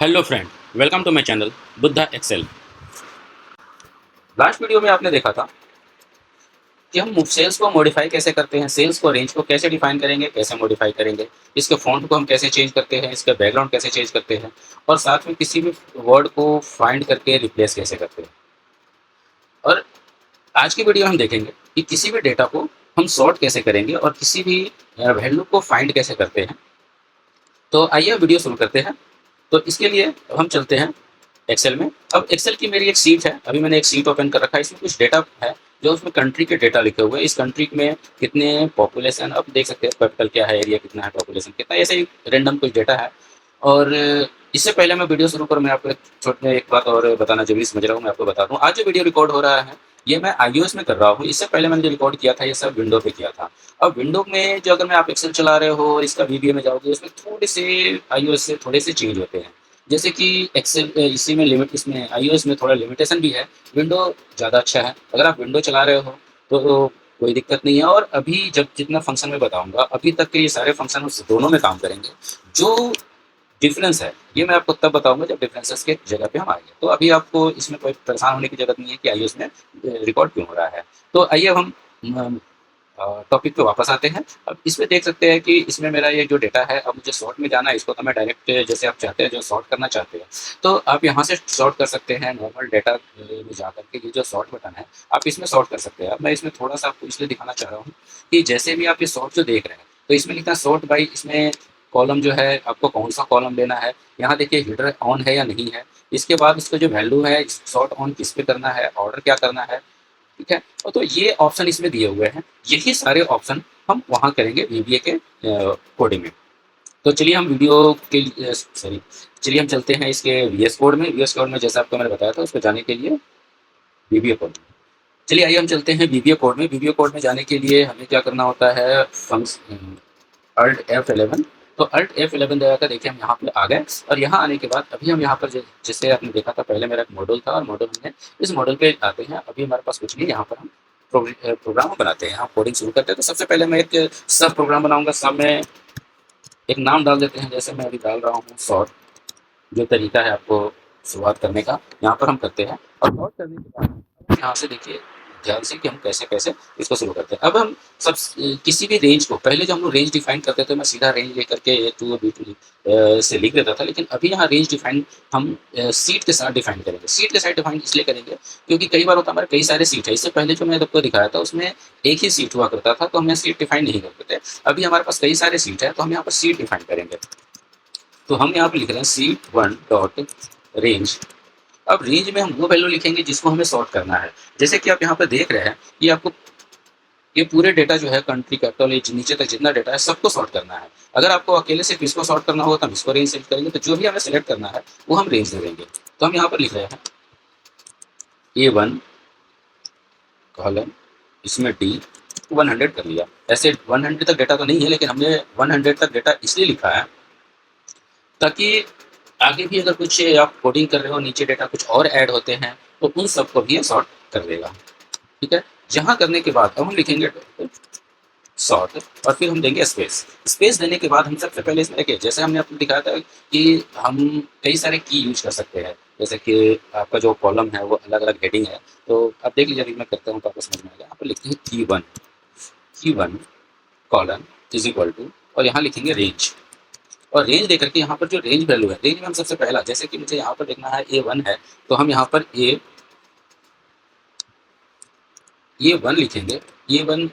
Hello friend, welcome to my channel Buddha Excel. Last video में आपने देखा था कि हम सेल्स को मॉडिफाई कैसे करते हैं, सेल्स को रेंज को कैसे डिफाइन करेंगे, कैसे मॉडिफाई करेंगे, इसके फॉन्ट को हम कैसे चेंज करते हैं, इसका बैकग्राउंड कैसे चेंज करते हैं और साथ में किसी भी वर्ड को फाइंड करके रिप्लेस कैसे करते हैं। और आज की वीडियो में हम देखेंगे कि किसी भी डेटा को हम सॉर्ट कैसे करेंगे और किसी भी वैल्यू को फाइंड कैसे करते हैं। तो आइए वीडियो शुरू करते हैं। तो इसके लिए हम चलते हैं एक्सेल में। अब एक्सेल की मेरी एक सीट है, अभी मैंने एक सीट ओपन कर रखा है, इसमें कुछ डेटा है जो उसमें कंट्री के डेटा लिखे हुए हैं। इस कंट्री में कितने पॉपुलेशन, अब देख सकते हैं कैपिटल क्या है, एरिया कितना है, पॉपुलेशन कितना, ऐसे ही रेंडम कुछ डेटा है। और इससे पहले मैं वीडियो शुरू करूँ, मैं आपको एक छोटे एक बात और बताना जरूरी समझ रहा हूँ, मैं आपको बता दूँ। आज जो वीडियो रिकॉर्ड हो रहा है ये मैं iOS में कर रहा हूँ। इससे पहले मैंने जो रिकॉर्ड किया था ये सब विंडो पे किया था। अब विंडो में जो अगर मैं आप एक्सेल चला रहे हो और इसका वीबीए में जाओगे, इसमें थोड़े से iOS से थोड़े से चेंज होते हैं। जैसे कि एक्सेल इसी में लिमिट, इसमें iOS में थोड़ा लिमिटेशन भी है। विंडो ज़्यादा अच्छा है। अगर आप विंडो चला रहे हो तो कोई दिक्कत नहीं है। और अभी जब जितना फंक्शन मैं बताऊंगा, अभी तक के ये सारे फंक्शन उस दोनों में काम करेंगे। जो डिफरेंस है ये मैं आपको तब बताऊंगा जब डिफरेंसेस के जगह पे हम आएंगे। तो अभी आपको इसमें कोई परेशान होने की जरूरत नहीं है कि iOS में रिकॉर्ड क्यों हो रहा है। तो आइए अब हम टॉपिक पे वापस आते हैं। अब इसमें देख सकते हैं कि इसमें मेरा ये जो डेटा है, अब मुझे सॉर्ट में जाना है। इसको तो मैं डायरेक्ट जैसे आप चाहते हैं जो सॉर्ट करना चाहते हैं तो आप यहाँ से सॉर्ट कर सकते हैं। नॉर्मल डेटा में जा करके ये जो सॉर्ट बटन है आप इसमें सॉर्ट कर सकते हैं। अब मैं इसमें थोड़ा सा आपको इसलिए दिखाना चाह रहा हूँ कि जैसे भी आप ये सॉर्ट जो देख रहे हैं तो इसमें लिखना सॉर्ट बाई, इसमें कॉलम जो है आपको कौन सा कॉलम लेना है। यहाँ देखिए हीडर ऑन है या नहीं है। इसके बाद इसका जो वैल्यू है, सॉर्ट ऑन किस पे करना है, ऑर्डर क्या करना है, ठीक है। और तो ये ऑप्शन इसमें दिए हुए हैं। यही सारे ऑप्शन हम वहाँ करेंगे वीबीए के कोडिंग में। तो चलिए हम वीडियो के लिए सॉरी चलिए हम चलते हैं इसके वीएस कोड में। वीएस कोड में जैसा आपको मैंने बताया था उसको जाने के लिए वीबीए कोड में, चलिए आइए हम चलते हैं वीबीए कोड में। वीबीए कोड में जाने के लिए हमें क्या करना होता है, अल्ट F11। तो अल्ट F11 दबाकर देखिए हम यहाँ पे आ गए। और यहाँ आने के बाद अभी हम यहाँ पर जैसे आपने देखा था पहले मेरा एक मॉडल था और मॉडल हमने इस मॉडल पे आते हैं। अभी हमारे पास कुछ नहीं, यहाँ पर हम प्रोग्राम बनाते हैं, हम कोडिंग शुरू करते हैं। तो सबसे पहले मैं एक सब प्रोग्राम बनाऊंगा। सब में एक नाम डाल देते हैं, जैसे मैं अभी डाल रहा हूँ सॉर्ट। जो तरीका है आपको शुरुआत करने का यहाँ पर हम करते हैं। और सॉर्ट करने के बाद यहाँ से देखिए ध्यान से कि हम कैसे कैसे इसको शुरू करते हैं। अब हम सब किसी भी रेंज को, पहले जब हम लोग रेंज डिफाइन करते थे मैं सीधा रेंज लेकर के ए टू बी टू से लिख देता था, लेकिन अभी यहाँ रेंज डिफाइन हम सीट के साथ डिफाइन करेंगे। सीट के साथ डिफाइन इसलिए करेंगे क्योंकि कई बार होता है हमारे कई सारे सीट है। इससे पहले जो मैंने आपको दिखाया था उसमें एक ही सीट हुआ करता था तो हम यहाँ सीट डिफाइन नहीं करते थे। अभी हमारे पास कई सारे सीट है तो हम यहाँ पर सीट डिफाइन करेंगे। तो हम यहाँ पे लिख रहे हैं C1 डॉट रेंज। अब रेंज में हम वो वैल्यू लिखेंगे जिसको हमें सॉर्ट करना है। जैसे कि आप यहाँ पर देख रहे हैं कि आपको ये पूरे डेटा जो है कंट्री कैपिटल नीचे तक जितना डेटा है सबको सॉर्ट करना है। अगर आपको अकेले सिर्फ इसको सॉर्ट करना होगा तो हम इसको रेंज सेलेक्ट करेंगे। तो जो भी हमें सेलेक्ट करना है वो हम रेंज दे देंगे। तो हम यहाँ पर लिख रहे हैं A1 कॉलन, इसमें D 100 कर लिया। ऐसे 100 तक डेटा तो नहीं है, लेकिन हमने 100 तक डेटा इसलिए लिखा है ताकि आगे भी अगर कुछ आप कोडिंग कर रहे हो, नीचे डेटा कुछ और ऐड होते हैं तो उन सबको भी ये सॉर्ट कर देगा, ठीक है। यहाँ करने के बाद अब हम लिखेंगे सॉर्ट और फिर हम देंगे स्पेस। स्पेस देने के बाद हम सबसे पहले इसमें देखिए जैसे हमने आपको दिखाया था कि हम कई सारे की यूज कर सकते हैं। जैसे कि आपका जो कॉलम है वो अलग अलग हेडिंग है। तो अब देख लीजिए, अभी मैं करता हूँ तो आपको समझ में आएगा। यहाँ पर लिखते हैं की one colon is equal to, और यहाँ लिखेंगे रेंज। और रेंज देकर के यहाँ पर जो रेंज वैल्यू है, रेंज में हम सबसे पहला, जैसे कि मुझे यहाँ पर देखना है A1 है तो हम यहाँ पर A1 लिखेंगे। A1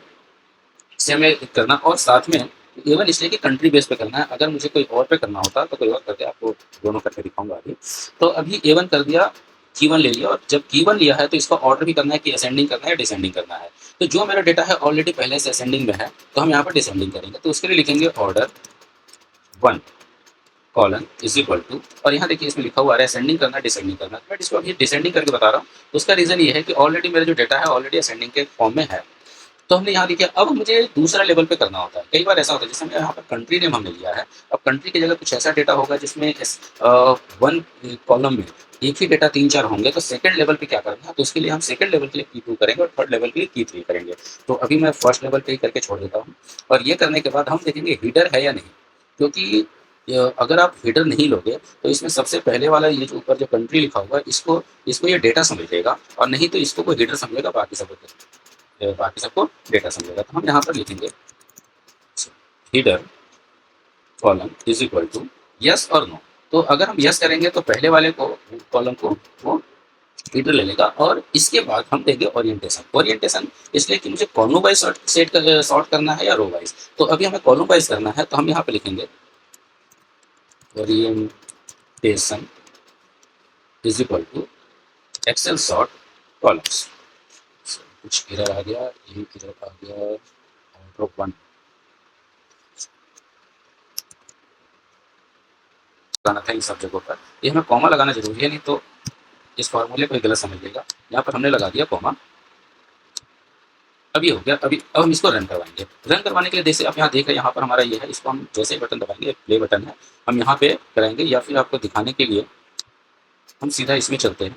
से हमें करना, और साथ में A1 इसलिए कि कंट्री बेस पे करना है। अगर मुझे कोई और पे करना होता तो कोई और करके आपको दोनों करके दिखाऊंगा अभी। तो अभी A1 कर दिया, की1 ले लिया। और जब की1 लिया है तो इसका ऑर्डर भी करना है कि असेंडिंग करना है या डिसेंडिंग करना है। तो जो मेरा डेटा है ऑलरेडी पहले से असेंडिंग में है तो हम यहाँ पर डिसेंडिंग करेंगे। तो उसके लिए लिखेंगे order 1 colon is equal to, और यहाँ देखिए इसमें लिखा हुआ है असेंडिंग करना डिसेंडिंग करना। मैं इसको अभी डिसेंडिंग करके बता रहा हूँ। उसका रीजन ये है कि ऑलरेडी मेरा जो डेटा है ऑलरेडी असेंडिंग के फॉर्म में है। तो हमने यहाँ देखिए अब मुझे दूसरा लेवल पे करना होता है। कई बार ऐसा होता है जैसे हमने यहाँ पर कंट्री नेम हमने लिया है। अब कंट्री की जगह कुछ ऐसा डेटा होगा जिसमें वन कॉलम में एक ही डेटा 3-4 होंगे। तो सेकंड लेवल पे क्या करना है, तो उसके लिए हम सेकंड लेवल के लिए की 2 करेंगे और थर्ड लेवल के लिए की 3 करेंगे। तो अभी मैं फर्स्ट लेवल पे ही करके छोड़ देता हूँ। और ये करने के बाद हम देखेंगे हीडर है या नहीं, क्योंकि अगर आप हेडर नहीं लोगे तो इसमें सबसे पहले वाला ये जो ऊपर जो कंट्री लिखा हुआ है इसको इसको ये डेटा समझ लेगा, और नहीं तो इसको कोई हेडर समझेगा, बाकी सबको डेटा समझेगा। तो हम यहाँ पर लिखेंगे header column is equal to yes और नो। तो अगर हम यस करेंगे तो पहले वाले को कॉलम को वो हेडर ले लेगा, और इसके बाद हम देंगे ओरिएंटेशन। ओरिएंटेशन इसलिए कि मुझे कॉलम वाइज सॉर्ट करना है या रो वाइज। तो अभी हमें कॉलम वाइज करना है, तो हम यहाँ पे लिखेंगे orientation is equal to Excel sort columns. कुछ एरर आ गया, ये एरर आ गया, आउटपुट 1 लगाना था इन सब जगहों पर। ये हमें कॉमा लगाना जरूरी है, नहीं तो इस फॉर्मूले को गलत समझ लेगा। यहाँ पर हमने लगा दिया कॉमा। अब ये हो गया। अब हम इसको रन करवाएंगे। रन करवाने के लिए जैसे आप यहाँ देख रहे हैं, यहाँ पर हमारा ये है, इसको हम जैसे ही बटन दबाएंगे, प्ले बटन है, हम यहाँ पे कराएंगे, या फिर आपको दिखाने के लिए हम सीधा इसमें चलते हैं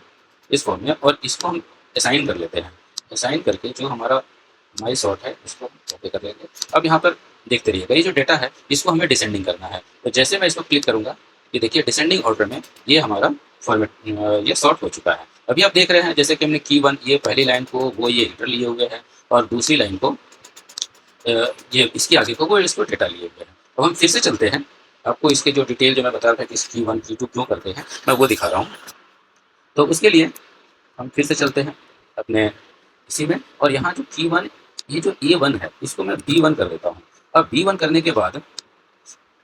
इस फॉर्म में, और इसको हम असाइन कर लेते हैं। असाइन करके जो हमारा माई सॉर्ट है उसको कॉपी कर लेंगे। अब यहाँ पर देखते रहिएगा, ये जो डेटा है इसको हमें डिसेंडिंग करना है। तो जैसे मैं इसको क्लिक करूँगा, ये देखिए डिसेंडिंग ऑर्डर में ये हमारा फॉर्मेट ये सॉर्ट हो चुका है। अभी आप देख रहे हैं जैसे कि हमने की 1 ये पहली लाइन को वो ये हेडर लिए हुए हैं, और दूसरी लाइन को ये इसके आगे को वो इसको डेटा लिए हुए हैं। अब हम फिर से चलते हैं, आपको इसके जो डिटेल जो मैं बता रहा था कि की 1 की 2 क्यों करते हैं, मैं वो दिखा रहा हूँ। तो उसके लिए हम फिर से चलते हैं अपने इसी में, और यहाँ जो की 1 ये जो A1 है इसको मैं B1 कर देता हूँ। अब B1 करने के बाद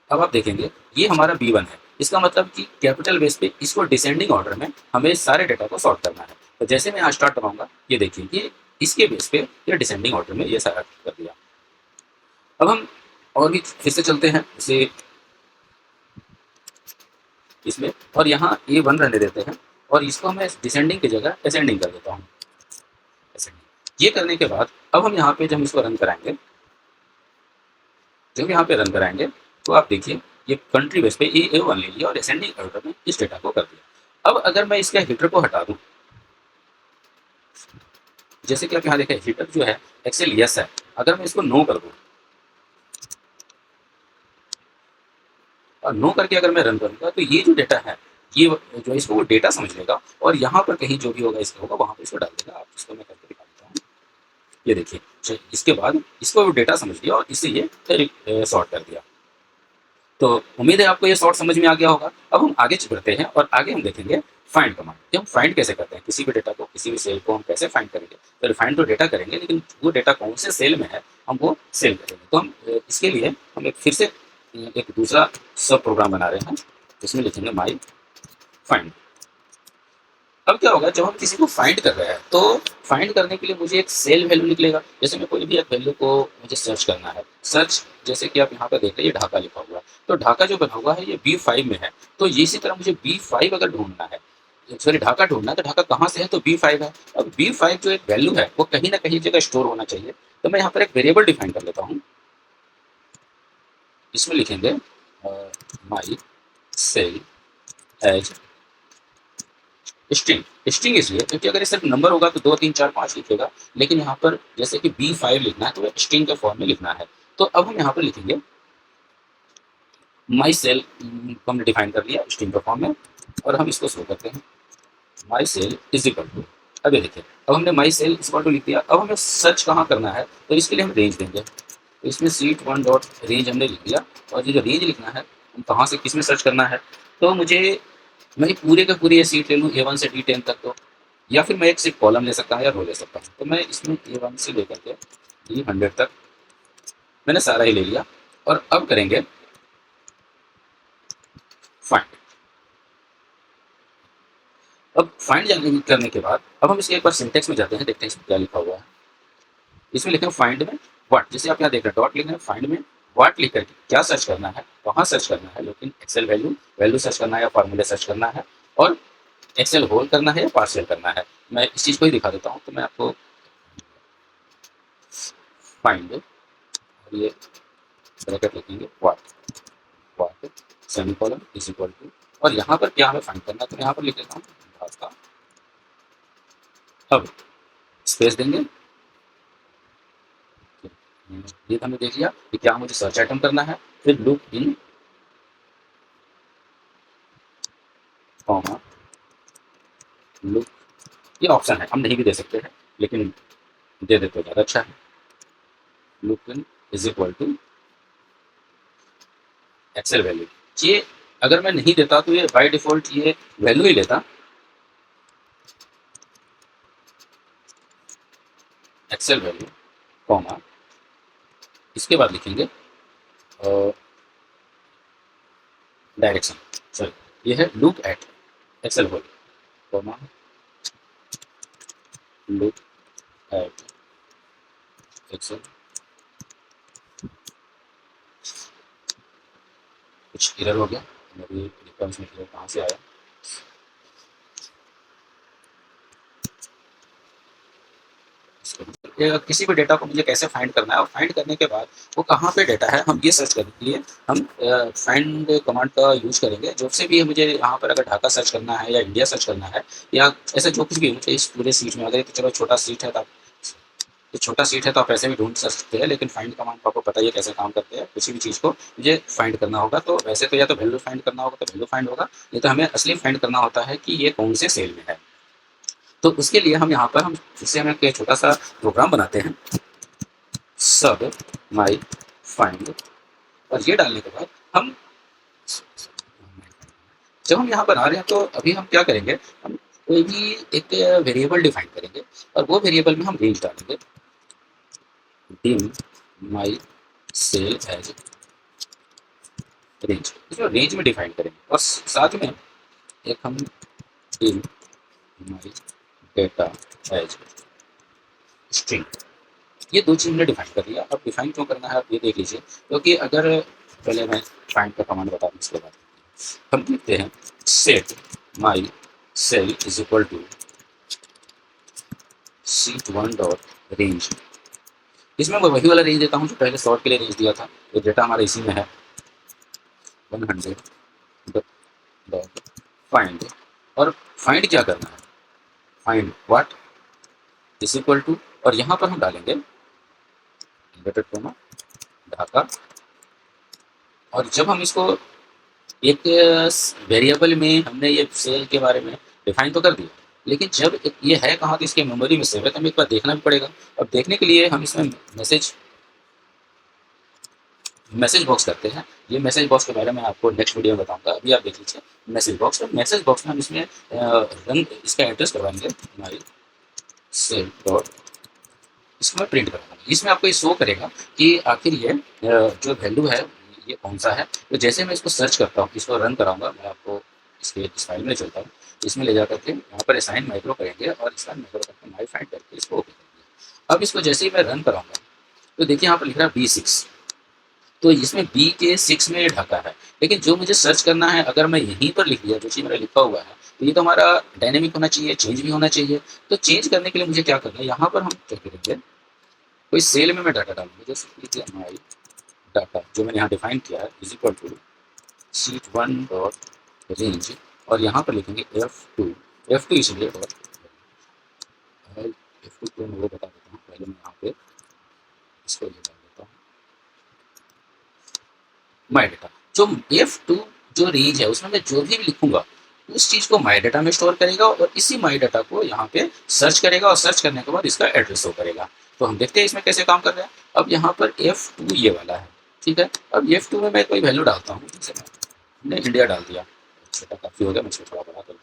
अब आप देखेंगे ये हमारा B1 है। इसका मतलब कि कैपिटल बेस पे इसको डिसेंडिंग ऑर्डर में हमें सारे डेटा को सॉर्ट करना है। तो जैसे मैं यहाँ स्टार्ट दबाऊंगा, ये देखिए ये इसके बेस पे ये डिसेंडिंग ऑर्डर में ये सारा कर दिया। अब हम और भी फिर से चलते हैं इसे इसमें, और यहाँ A1 रहने देते हैं, और इसको मैं डिसेंडिंग की जगह असेंडिंग कर देता हूँ। ये करने के बाद अब हम यहाँ पे जब हम इसको रन कराएंगे, जब यहाँ पे रन कराएंगे तो आप देखिए ये कंट्री बेस पे A1 ले लिया और असेंडिंग ऑर्डर में इस डेटा को कर दिया। अब अगर मैं इसके हेडर को हटा दूं, जैसे कि आप यहाँ देखें हेडर जो है एक्सेल यस है, अगर मैं इसको नो कर दूं और नो करके अगर मैं रन करूंगा, तो ये जो डेटा है ये जो इसको वो डेटा समझ लेगा, और यहाँ पर कहीं जो भी होगा इसका होगा वहां पर इसको डाल देगा। आप इसको मैं करके दिखा देता हूँ। ये देखिए इसके बाद इसको वो डेटा समझ लिया और इससे ये सॉर्ट कर दिया। तो उम्मीद है आपको ये शॉर्ट समझ में आ गया होगा। अब हम आगे बढ़ते हैं और आगे हम देखेंगे फाइंड कमांड कि हम फाइंड कैसे करते हैं किसी भी डेटा को, किसी भी सेल को हम कैसे फाइंड करेंगे। तो फाइंड तो डेटा करेंगे, लेकिन वो डेटा कौन से सेल में है हम वो सेल करेंगे। तो हम इसके लिए हम एक फिर से एक दूसरा सब प्रोग्राम बना रहे हैं जिसमें लिखेंगे माई फाइंड। अब क्या होगा जब हम किसी को फाइंड कर रहे हैं, तो फाइंड करने के लिए मुझे एक सेल वैल्यू निकलेगा। जैसे मैं कोई भी एक वैल्यू को मुझे सर्च करना है, सर्च जैसे कि आप यहाँ पर देख रहे हैं ये ढाका लिखा हुआ है, तो ढाका जो बना हुआ है ये B5 में है। तो ये इसी तरह मुझे B5 अगर ढूंढना है, सॉरी ढाका ढूंढना है, तो ढाका कहाँ से है, तो B5 है। अब B5 जो एक वैल्यू है वो कहीं ना कहीं जगह स्टोर होना चाहिए। तो मैं यहाँ पर एक वेरिएबल डिफाइन कर लेता हूँ। इसमें लिखेंगे माई सेल एज स्ट्रिंग। स्ट्रिंग इसलिए क्योंकि अगर ये सिर्फ नंबर होगा तो 2 3 4 5 लिखेगा, लेकिन यहाँ पर जैसे कि B5 लिखना है तो स्ट्रिंग के फॉर्म में लिखना है। तो अब हम यहाँ पर लिखेंगे माई सेल को हमने डिफाइन कर लिया स्ट्रिंग के फॉर्म में, और हम इसको शो करते हैं माई सेल इज इक्वल टू। अब ये देखिए अब हमने माई सेल इज इक्वल टू लिख दिया। अब हमें सर्च कहाँ करना है, तो इसके लिए हम रेंज देंगे। तो इसमें सीट 1 डॉट रेंज हमने लिख दिया, और ये जो रेंज लिखना है हम कहाँ से किस में सर्च करना है। तो मुझे मैं पूरे का पूरी ये सीट ले लूँ A1 से D10 तक, तो या फिर मैं एक सिर्फ कॉलम ले सकता हूँ या रो ले सकता हूँ। तो मैं इसमें A1 से लेकर के D100 तक मैंने सारा ही ले लिया, और अब करेंगे फाइंड। अब फाइंड करने के बाद अब हम इसके एक बार सिंटेक्स में जाते हैं, देखते हैं इसमें क्या लिखा हुआ है। इसमें लिखें फाइंड में व्हाट, जैसे आप यहाँ देख रहे हैं डॉट लिख रहे हैं, फाइंड में व्हाट लिख करके क्या सर्च करना है, कहाँ सर्च करना है, लेकिन एक्सेल वैल्यू सर्च करना है या फॉर्मूले सर्च करना है, और एक्सेल होल करना है या पार्शियल करना है। मैं इस चीज़ को ही दिखा देता हूँ। तो मैं आपको फाइंड और ये ब्रैकेट लिखेंगे what semicolon is equal to, और यहाँ पर क्या हमें फाइंड करना है, तो मैं यहाँ पर लिख देता हूँ ढाका। अब स्पेस देंगे, ये तो हमने देख लिया कि क्या मुझे सर्च आइटम करना है। फिर लुक इन कॉमा लुक, ये ऑप्शन है, हम नहीं भी दे सकते हैं लेकिन दे देते तो ज़्यादा अच्छा है। Look in is equal to Excel value. ये अगर मैं नहीं देता तो ये बाय डिफॉल्ट ये वैल्यू ही लेता, एक्सेल वैल्यू कॉमा, इसके बाद लिखेंगे डायरेक्शन, सॉरी ये है look at Excel value comma look at Excel. कुछ एरर हो गया, मेरी रिफरेंस में एरर कहाँ से आया। किसी भी डेटा को मुझे कैसे फाइंड करना है और फाइंड करने के बाद वो कहाँ पे डेटा है, हम ये सर्च करने के लिए हम फाइंड कमांड का यूज करेंगे। जो से भी मुझे यहाँ पर अगर ढाका सर्च करना है या इंडिया सर्च करना है या ऐसा जो कुछ भी मुझे इस पूरे सीट में, अगर तो चलो छोटा सीट है तो छोटा सीट है तो आप ऐसे भी ढूंढ सकते हैं, लेकिन फाइंड कमांड को आपको पता ही है कैसे काम करते हैं। किसी भी चीज़ को मुझे फाइंड करना होगा तो वैसे तो या तो वैल्यू फाइंड करना होगा तो वैल्यू फाइंड होगा, नहीं तो हमें असली फाइंड करना होता है कि ये कौन से सेल में है। तो उसके लिए हम यहाँ पर हम इससे हमें एक छोटा सा प्रोग्राम बनाते हैं, सब माई फाइंड, और ये डालने के बाद हम जब हम यहाँ बना रहे हैं तो अभी हम क्या करेंगे, हम कोई भी एक वेरिएबल डिफाइन करेंगे और वो वेरिएबल में हम रेंज डालेंगे, dim my cell as range, इसमें रेंज में डिफाइन करेंगे और साथ में एक हम dim my data as string, ये दो चीज़ हमने डिफाइन कर दिया। अब डिफाइन क्यों करना है आप ये देख लीजिए, क्योंकि अगर पहले मैं फाइंड का कमांड बता दूँ, इसके बाद हम लिखते हैं set my cell is equal to sheet one dot range. इसमें मैं वही वाला रेंज देता हूँ जो पहले सॉर्ट के लिए रेंज दिया था, तो डेटा हमारा इसी में है 100 डॉट फाइंड, और फाइंड क्या करना है, find what is equal to, और यहाँ पर हम डालेंगे इन्वर्टेड कॉमा ढाका, और जब हम इसको एक वेरिएबल में हमने ये सेल के बारे में डिफाइन तो कर दिया, लेकिन जब ये है कहाँ तो इसके मेमोरी में सेव है, तो हमें एक बार देखना भी पड़ेगा। अब देखने के लिए हम इसमें मैसेज बॉक्स करते हैं। ये मैसेज बॉक्स के बारे में आपको नेक्स्ट वीडियो में बताऊंगा, अभी आप देख लीजिए मैसेज बॉक्स। मैसेज बॉक्स में हम इसमें रन इसका एड्रेस करवाएंगे हमारी सेल डॉट, इसको मैं प्रिंट करूँगा। इसमें आपको ये शो करेगा कि आखिर ये जो वैल्यू है ये कौन सा है। तो जैसे मैं इसको सर्च करता हूँ, इसको रन कराऊंगा, मैं आपको इसके इस फाइल में चलता हूँ, इसमें ले जा करके यहाँ पर असाइन माइक्रो करेंगे और इसका माइक्रो करके माई फाइंड करके इसको ओके करेंगे। अब इसको जैसे ही मैं रन कराऊंगा तो देखिए यहाँ पर लिख रहा है B6, तो इसमें बी के 6 में ढका है, लेकिन जो मुझे सर्च करना है अगर मैं यहीं पर लिख दिया जो चीज़ मेरा लिखा हुआ है, तो ये तो हमारा डायनेमिक होना चाहिए, चेंज भी होना चाहिए। तो चेंज करने के लिए मुझे क्या करना है, यहाँ पर हम क्या करेंगे, कोई सेल में मैं डाटा डालूंगा, जैसे लीजिए हमारी डाटा जो मैंने यहाँ डिफाइन किया है is equal to sheet one dot range, और यहाँ पर लिखेंगे F2 इसलिए डॉट F2 को मैं वो बता देता हूँ, पहले मैं यहाँ पे इसको ये डाल देता हूँ माई डेटा। जो F2 जो रेंज है उसमें मैं जो भी लिखूंगा उस चीज़ को माई डाटा में स्टोर करेगा और इसी माई डाटा को यहाँ पे सर्च करेगा और सर्च करने के बाद इसका एड्रेस शो करेगा। तो हम देखते हैं इसमें कैसे काम कर रहा है। अब यहाँ पर F2 ये वाला है, ठीक है। अब F2 में मैं कोई वैल्यू डालता हूँ, जैसे मैंने इंडिया डाल दिया, छोटा काफ़ी हो गया, मैं इसको थोड़ा बड़ा कर दूँ,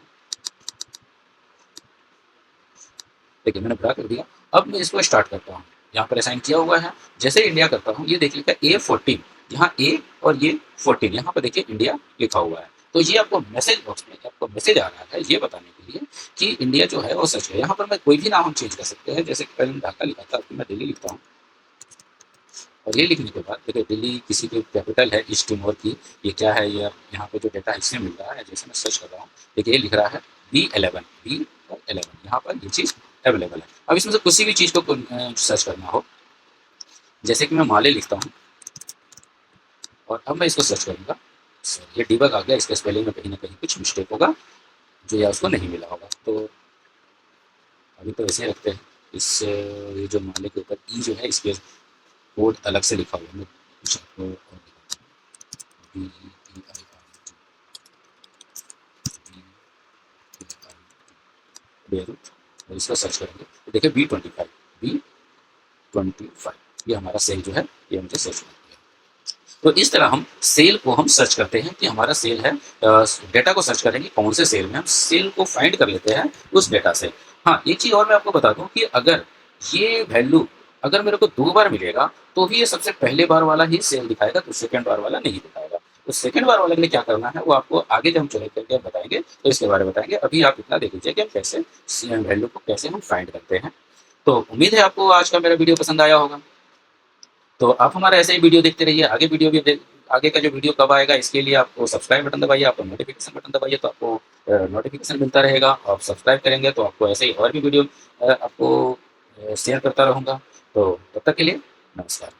देखिए मैंने बड़ा कर दिया। अब मैं इसको स्टार्ट करता हूँ, यहाँ पर असाइन किया हुआ है, जैसे इंडिया करता हूँ ये देख लिखा A14, यहाँ A और ये 14, यहाँ पर देखिए इंडिया लिखा हुआ है। तो ये आपको मैसेज बॉक्स में आपको मैसेज आ रहा है ये बताने के लिए कि इंडिया जो है वो सच है। यहाँ पर मैं कोई भी नाम हम चेंज कर सकते हैं, जैसे पहले ढाका लिखा था, मैं दिल्ली लिखता हूँ, और ये लिखने के बाद देखिए दिल्ली किसी की कैपिटल है ईस्ट टिमोर की, ये क्या है, ये यहाँ पे जो डेटा इससे मिल रहा है, जैसे मैं सर्च कर रहा हूँ देखिए ये लिख रहा है B11 यहाँ पर ये चीज़ अवेलेबल है। अब इसमें से किसी भी चीज़ को सर्च करना हो, जैसे कि मैं माले लिखता हूँ और अब मैं इसको सर्च करूँगा, ये डिबग आ गया, इसके स्पेलिंग में कहीं ना कहीं कुछ मिस्टेक होगा जो या उसको नहीं मिला होगा। तो अभी तो ऐसे ही रखते हैं इस ये जो माले के ऊपर ई जो है इसके कोड अलग से लिखा हुआ है, मैं कुछ आपको और दिखाता हूँ, BEIR बेरूट, और इसको सर्च करेंगे तो देखिए B25 ये हमारा सेल जो है ये मुझे सर्च कर दिया। तो इस तरह हम सेल को हम सर्च करते हैं कि हमारा सेल है, डेटा को सर्च करेंगे कौन से सेल में, हम सेल को फाइंड कर लेते हैं उस डेटा से। हाँ, एक चीज़ और मैं आपको बता दूं कि अगर ये वैल्यू अगर मेरे को 2 बार मिलेगा तो भी ये सबसे पहले बार वाला ही सेल दिखाएगा, तो सेकंड बार वाला नहीं दिखाएगा। तो सेकंड बार वाले के लिए क्या करना है वो आपको आगे जब हम चले करके बताएंगे तो इसके बारे में बताएंगे। अभी आप इतना देख लीजिए कि हम कैसे वैल्यू को कैसे हम फाइंड करते हैं। तो उम्मीद है आपको आज का मेरा वीडियो पसंद आया होगा। तो आप हमारा ऐसे ही वीडियो देखते रहिए, आगे वीडियो भी आगे का जो वीडियो कब आएगा इसके लिए आपको सब्सक्राइब बटन दबाइए, आपको नोटिफिकेशन बटन दबाइए तो आपको नोटिफिकेशन मिलता रहेगा। आप सब्सक्राइब करेंगे तो आपको ऐसे ही और भी वीडियो आपको शेयर करता रहूँगा। तो तब तक के लिए नमस्कार।